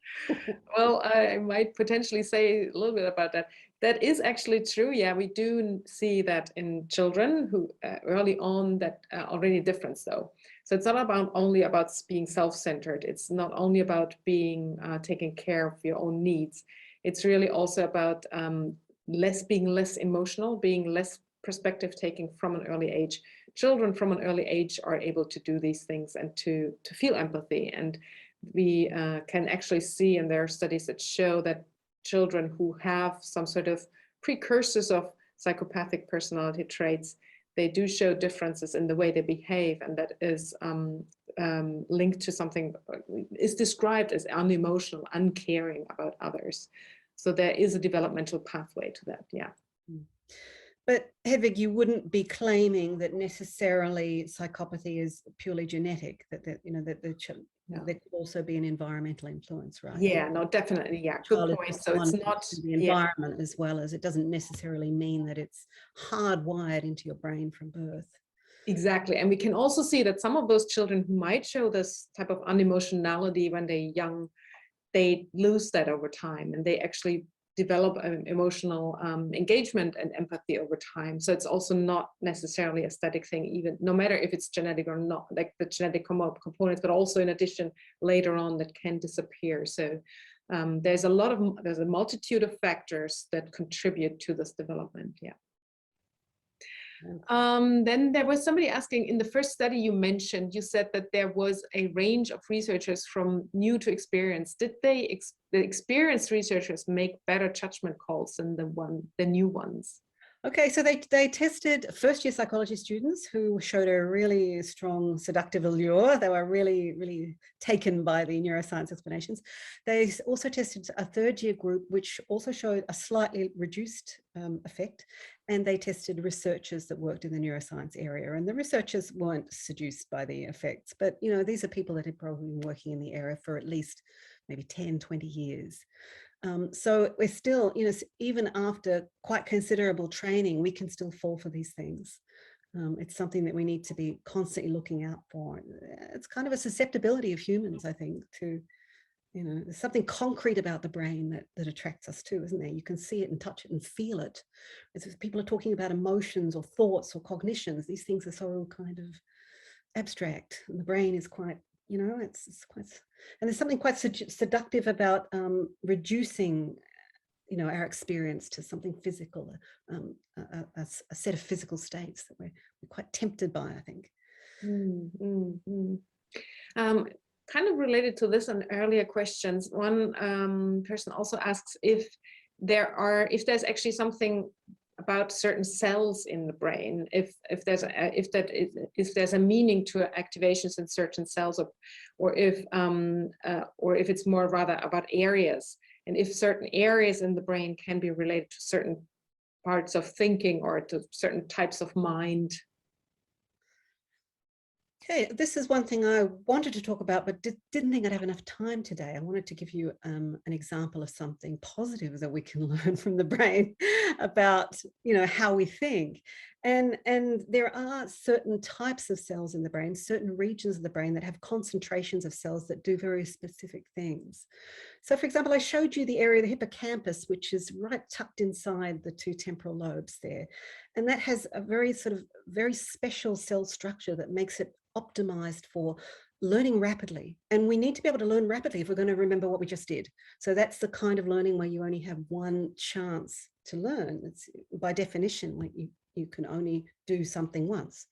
[SPEAKER 1] Well, I might potentially say a little bit about that. That is actually true. Yeah, we do see that in children who early on that already difference though. So it's not only about being self-centered. It's not only about being taking care of your own needs. It's really also about being less emotional, being less perspective taking from an early age, children from an early age are able to do these things and to feel empathy. And we can actually see, and there are studies that show that children who have some sort of precursors of psychopathic personality traits, they do show differences in the way they behave, and that is linked to something, is described as unemotional, uncaring about others. So there is a developmental pathway to that, yeah.
[SPEAKER 2] But Hedwig, you wouldn't be claiming that necessarily psychopathy is purely genetic, that there could also be an environmental influence, right?
[SPEAKER 1] Yeah, no, definitely, yeah, good point. So it's not
[SPEAKER 2] the environment as well, as it doesn't necessarily mean that it's hardwired into your brain from birth.
[SPEAKER 1] Exactly. And we can also see that some of those children who might show this type of unemotionality when they're young, they lose that over time, and they actually develop an emotional engagement and empathy over time. So it's also not necessarily a static thing, even no matter if it's genetic or not, like the genetic components, but also in addition later on that can disappear. So there's a multitude of factors that contribute to this development. Yeah. Then there was somebody asking, in the first study you mentioned, you said that there was a range of researchers from new to experienced. Did the experienced researchers make better judgment calls than the new ones?
[SPEAKER 2] Okay, so they tested first-year psychology students who showed a really strong seductive allure. They were really, really taken by the neuroscience explanations. They also tested a third-year group, which also showed a slightly reduced effect. And they tested researchers that worked in the neuroscience area. And the researchers weren't seduced by the effects. But, you know, these are people that had probably been working in the area for at least maybe 10, 20 years. So we're still, you know, even after quite considerable training, we can still fall for these things. It's something that we need to be constantly looking out for. It's kind of a susceptibility of humans, I think, to, you know, there's something concrete about the brain that attracts us too, isn't there? You can see it and touch it and feel it. As people are talking about emotions or thoughts or cognitions, these things are so kind of abstract, and the brain is quite, you know, it's quite, and there's something quite seductive about reducing, you know, our experience to something physical, a set of physical states that we're quite tempted by, I think.
[SPEAKER 1] Kind of related to this and earlier questions, one person also asks if there's actually something about certain cells in the brain, if there's a meaning to activations in certain cells, or if it's more rather about areas, and if certain areas in the brain can be related to certain parts of thinking or to certain types of mind.
[SPEAKER 2] Okay, this is one thing I wanted to talk about, but didn't think I'd have enough time today. I wanted to give you an example of something positive that we can learn from the brain about, you know, how we think. And there are certain types of cells in the brain, certain regions of the brain that have concentrations of cells that do very specific things. So, for example, I showed you the area of the hippocampus, which is right tucked inside the two temporal lobes there. And that has a very special cell structure that makes it optimized for learning rapidly. And we need to be able to learn rapidly if we're going to remember what we just did. So that's the kind of learning where you only have one chance to learn. It's by definition, like you can only do something once.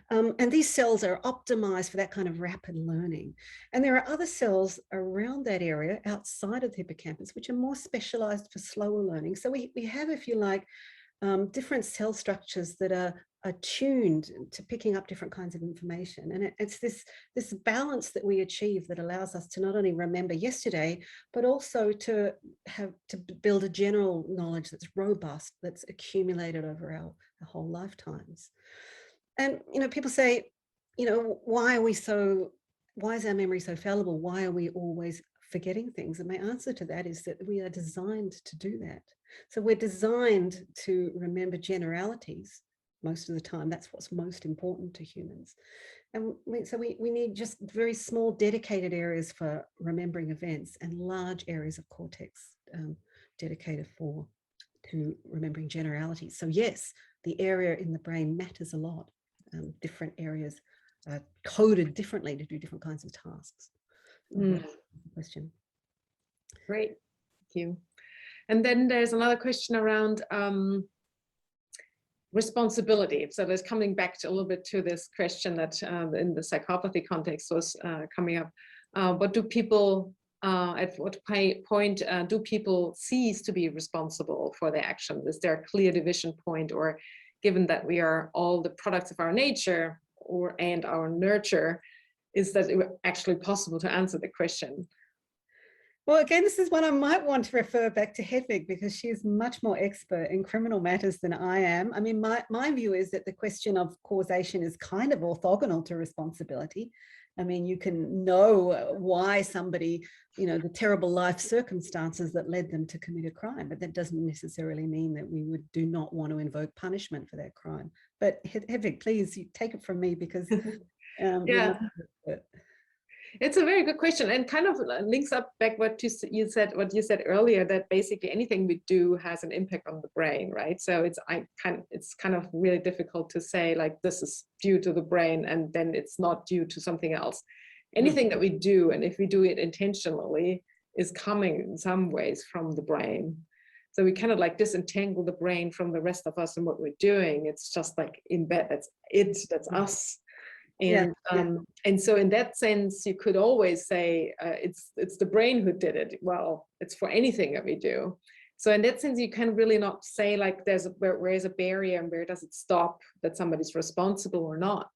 [SPEAKER 2] And these cells are optimized for that kind of rapid learning. And there are other cells around that area outside of the hippocampus, which are more specialized for slower learning. So we have, if you like, different cell structures that are attuned to picking up different kinds of information. And it's this balance that we achieve that allows us to not only remember yesterday, but also to build a general knowledge that's robust, that's accumulated over our whole lifetimes. And, you know, people say, you know, why is our memory so fallible? Why are we always forgetting things? And my answer to that is that we are designed to do that. So we're designed to remember generalities most of the time. That's what's most important to humans. And so we need just very small dedicated areas for remembering events and large areas of cortex dedicated to remembering generalities. So yes, the area in the brain matters a lot. Different areas are coded differently to do different kinds of tasks. Question.
[SPEAKER 1] Great, thank you. And then there's another question around responsibility. So there's coming back to a little bit to this question that in the psychopathy context was coming up. What do people, at what point do people cease to be responsible for their action? Is there a clear division point, or given that we are all the products of our nature and our nurture, is that actually possible to answer the question?
[SPEAKER 2] Well, again, this is one I might want to refer back to Hedwig, because she is much more expert in criminal matters than I am. I mean, my view is that the question of causation is kind of orthogonal to responsibility. I mean, you can know why somebody, you know, the terrible life circumstances that led them to commit a crime, but that doesn't necessarily mean that we do not want to invoke punishment for that crime. But Hedwig, please, you take it from me, because
[SPEAKER 1] yeah. It's a very good question, and kind of links up back what you said earlier, that basically anything we do has an impact on the brain, right? So it's kind of really difficult to say like this is due to the brain and then it's not due to something else. Anything that we do, and if we do it intentionally, is coming in some ways from the brain. So we kind of like disentangle the brain from the rest of us and what we're doing. It's just like in bed, that's us. And and so in that sense, you could always say it's the brain who did it. Well, it's for anything that we do. So in that sense, you can really not say like where is a barrier and where does it stop that somebody's responsible or not.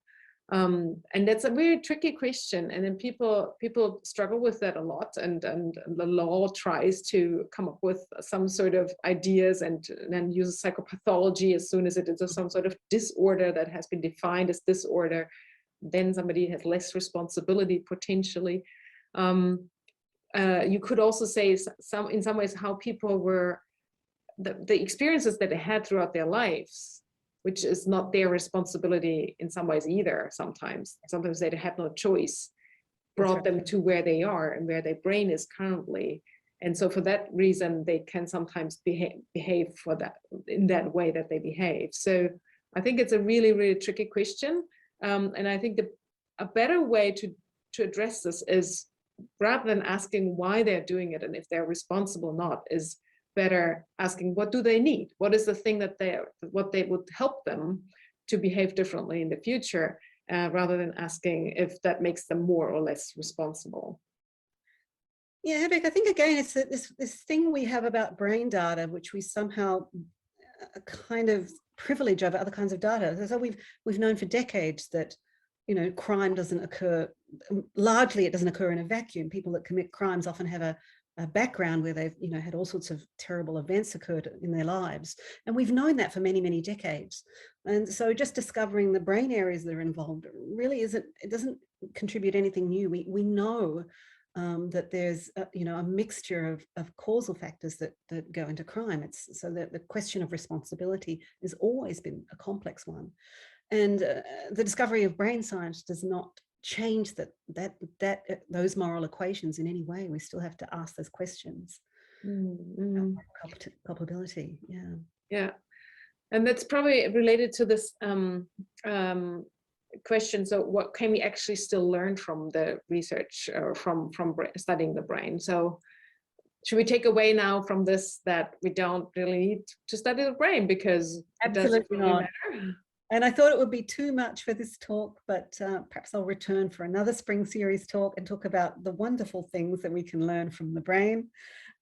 [SPEAKER 1] And that's a very tricky question. And then people struggle with that a lot. And the law tries to come up with some sort of ideas and then uses psychopathology as soon as it is some sort of disorder that has been defined as disorder. Then somebody has less responsibility potentially. You could also say in some ways how people were, the experiences that they had throughout their lives, which is not their responsibility in some ways either. Sometimes they had no choice, brought them to where they are and where their brain is currently. And so for that reason, they can sometimes behave in that way that they behave. So I think it's a really, really tricky question. And I think a better way to address this is, rather than asking why they're doing it and if they're responsible or not, is better asking what do they need? What is the thing that what they would help them to behave differently in the future, rather than asking if that makes them more or less responsible.
[SPEAKER 2] Yeah, Hedwig, I think again, it's this thing we have about brain data, which we somehow kind of privilege over other kinds of data. So we've known for decades that, you know, crime doesn't occur, largely it doesn't occur in a vacuum. People that commit crimes often have a background where they've, you know, had all sorts of terrible events occurred in their lives. And we've known that for many, many decades. And so just discovering the brain areas that are involved really it doesn't contribute anything new. We know that there's you know, a mixture of causal factors that go into crime. It's so that the question of responsibility has always been a complex one, and the discovery of brain science does not change those moral equations in any way. We still have to ask those questions. Culpability,
[SPEAKER 1] yeah, and that's probably related to this question. So what can we actually still learn from the research or from studying the brain? So should we take away now from this that we don't really need to study the brain because it doesn't really matter?
[SPEAKER 2] And I thought it would be too much for this talk, but perhaps I'll return for another spring series talk and talk about the wonderful things that we can learn from the brain.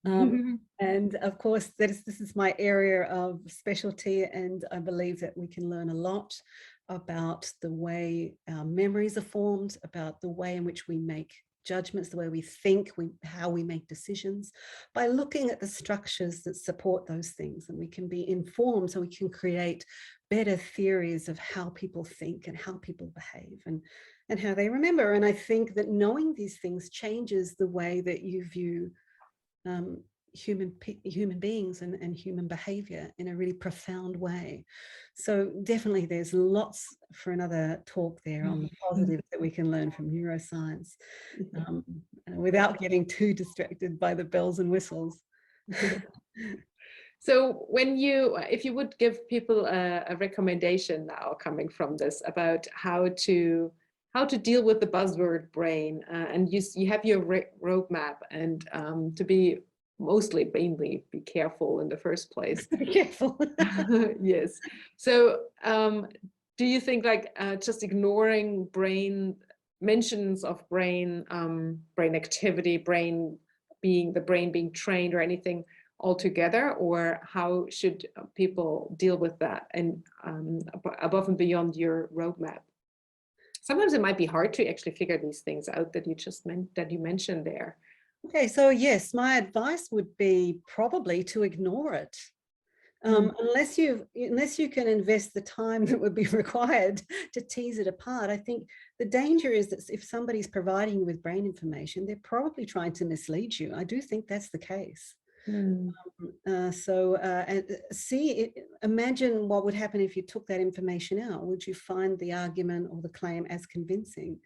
[SPEAKER 2] And of course, this is my area of specialty, and I believe that we can learn a lot about the way our memories are formed, about the way in which we make judgments, the way we think, how we make decisions, by looking at the structures that support those things. And we can be informed so we can create better theories of how people think and how people behave and how they remember. And I think that knowing these things changes the way that you view human beings and human behavior in a really profound way. So definitely there's lots for another talk there on the positives that we can learn from neuroscience, without getting too distracted by the bells and whistles.
[SPEAKER 1] So if you would give people a recommendation now coming from this about how to deal with the buzzword brain, and you have your roadmap, and to be mostly mainly be careful in the first place.
[SPEAKER 2] Be careful.
[SPEAKER 1] Yes. So do you think like just ignoring brain mentions of brain activity, brain being trained or anything altogether, or how should people deal with that and above and beyond your roadmap? Sometimes it might be hard to actually figure these things out that you mentioned there.
[SPEAKER 2] Okay, so yes, my advice would be probably to ignore it. Unless you can invest the time that would be required to tease it apart. I think the danger is that if somebody's providing you with brain information, they're probably trying to mislead you. I do think that's the case. Imagine what would happen if you took that information out. Would you find the argument or the claim as convincing?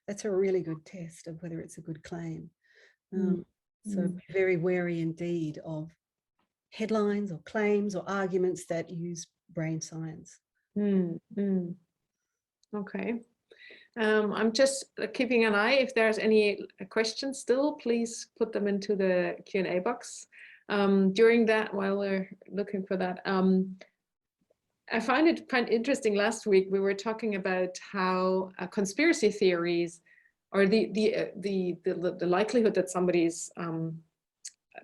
[SPEAKER 2] That's a really good test of whether it's a good claim. So be very wary indeed of headlines or claims or arguments that use brain science.
[SPEAKER 1] Okay. I'm just keeping an eye. If there's any questions still, please put them into the Q&A box. During that, while we're looking for that, I find it interesting. Last week we were talking about how conspiracy theories, or the likelihood that somebody's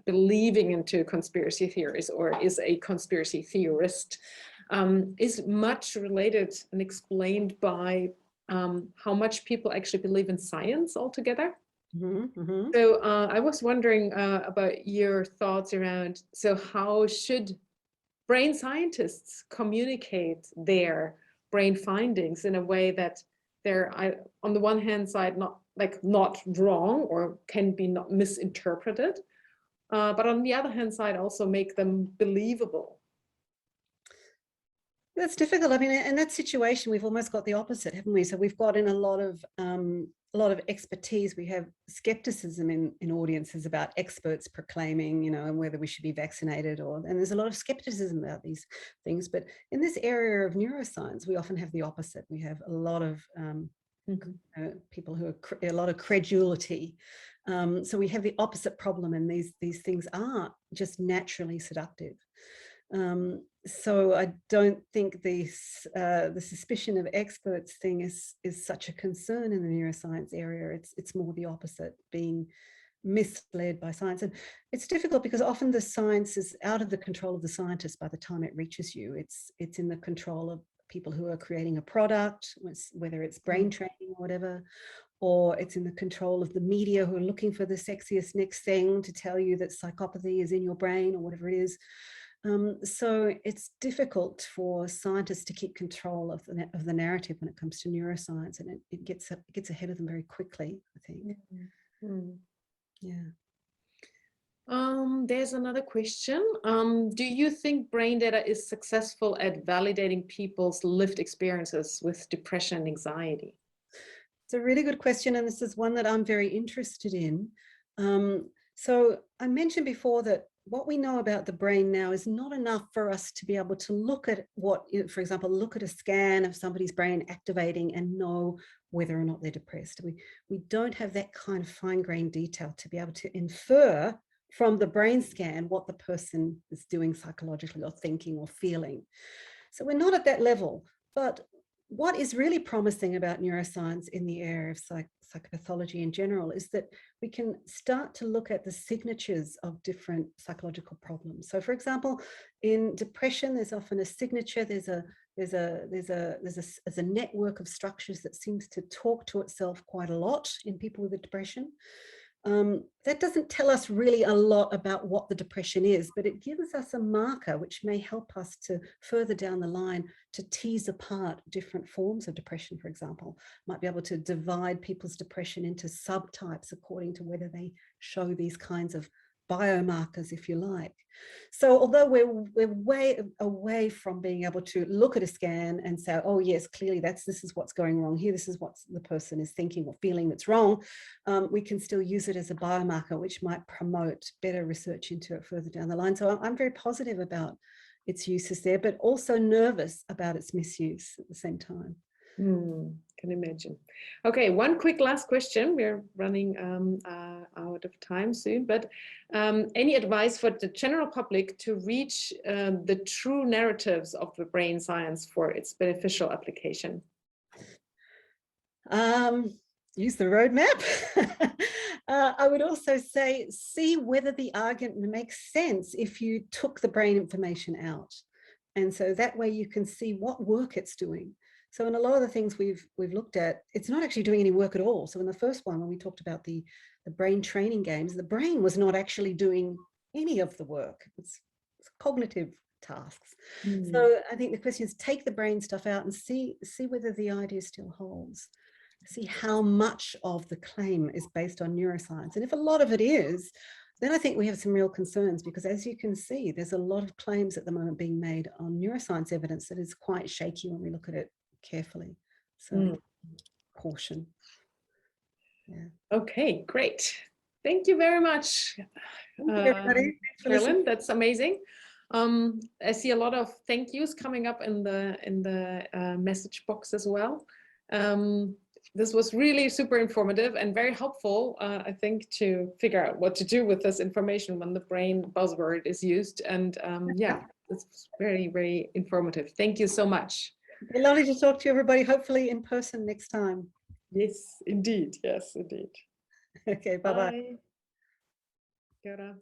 [SPEAKER 1] believing into conspiracy theories or is a conspiracy theorist is much related and explained by how much people actually believe in science altogether. So I was wondering about your thoughts around, so how should brain scientists communicate their brain findings in a way that they're, on the one hand side, not wrong or can be not misinterpreted, but on the other hand side, also make them believable?
[SPEAKER 2] That's difficult. I mean, in that situation, we've almost got the opposite, haven't we? So we've got in a lot of expertise. We have skepticism in audiences about experts proclaiming, you know, and whether we should be vaccinated, and there's a lot of skepticism about these things. But in this area of neuroscience, we often have the opposite. We have a lot of people who are a lot of credulity. So we have the opposite problem, and these things are just naturally seductive. So I don't think the suspicion of experts thing is such a concern in the neuroscience area. It's more the opposite, being misled by science. And it's difficult because often the science is out of the control of the scientist by the time it reaches you. It's in the control of people who are creating a product, whether it's brain training or whatever, or it's in the control of the media who are looking for the sexiest next thing to tell you that psychopathy is in your brain or whatever it is. So it's difficult for scientists to keep control of the narrative when it comes to neuroscience, and it gets ahead of them very quickly, I think. Yeah.
[SPEAKER 1] There's another question. Do you think brain data is successful at validating people's lived experiences with depression and anxiety?
[SPEAKER 2] It's a really good question, and this is one that I'm very interested in. So I mentioned before that what we know about the brain now is not enough for us to be able to look at for example, look at a scan of somebody's brain activating and know whether or not they're depressed. We don't have that kind of fine-grained detail to be able to infer from the brain scan what the person is doing psychologically or thinking or feeling. So we're not at that level. But what is really promising about neuroscience in the area of psychopathology in general is that we can start to look at the signatures of different psychological problems. So, for example, in depression, there's often a signature. There's a network of structures that seems to talk to itself quite a lot in people with depression. That doesn't tell us really a lot about what the depression is, but it gives us a marker which may help us to further down the line to tease apart different forms of depression, for example. Might be able to divide people's depression into subtypes according to whether they show these kinds of biomarkers, if you like. So although we're way away from being able to look at a scan and say, oh yes, clearly this is what's going wrong here, this is what the person is thinking or feeling that's wrong, we can still use it as a biomarker, which might promote better research into it further down the line. So I'm very positive about its uses there, but also nervous about its misuse at the same time.
[SPEAKER 1] Can imagine. Okay, one quick last question. We're running out of time soon, but any advice for the general public to reach the true narratives of the brain science for its beneficial application?
[SPEAKER 2] Use the roadmap. I would also say, see whether the argument makes sense if you took the brain information out. And so that way you can see what work it's doing. So in a lot of the things we've looked at, it's not actually doing any work at all. So in the first one, when we talked about the brain training games, the brain was not actually doing any of the work. It's cognitive tasks. So I think the question is, take the brain stuff out and see whether the idea still holds. See how much of the claim is based on neuroscience. And if a lot of it is, then I think we have some real concerns, because as you can see, there's a lot of claims at the moment being made on neuroscience evidence that is quite shaky when we look at it carefully. So caution. Yeah.
[SPEAKER 1] Okay, great. Thank you very much, Carolyn. That's amazing. I see a lot of thank yous coming up in the message box as well. This was really super informative and very helpful, I think, to figure out what to do with this information when the brain buzzword is used. And yeah, it's very, very informative. Thank you so much.
[SPEAKER 2] It's lovely to talk to you, everybody, hopefully in person next time.
[SPEAKER 1] Yes, indeed. Yes, indeed.
[SPEAKER 2] Okay, bye-bye.
[SPEAKER 1] Bye.